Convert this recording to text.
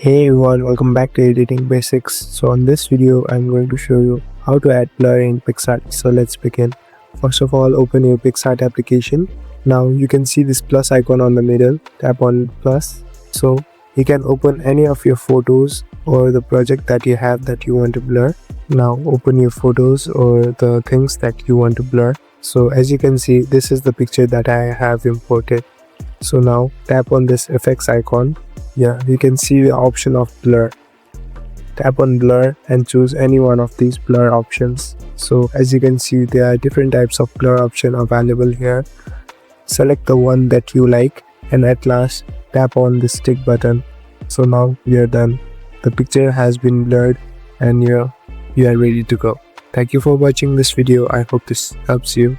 Hey everyone, welcome back to Editing Basics. So on this video, I'm going to show you how to add blur in Picsart. So let's begin. First of all, open your Picsart application. Now you can see this plus icon on the middle. Tap on plus. So you can open any of your photos or the project that you have that you want to blur. Now open your photos or the things that you want to blur. So as you can see, this is the picture that I have imported. So now tap on this effects icon. Yeah, you can see the option of blur. Tap on blur and choose any one of these blur options. So as you can see, there are different types of blur option available here. Select the one that you like and at last tap on the stick button. So now we are done. The picture has been blurred and you are ready to go. Thank you for watching this video. I hope this helps you.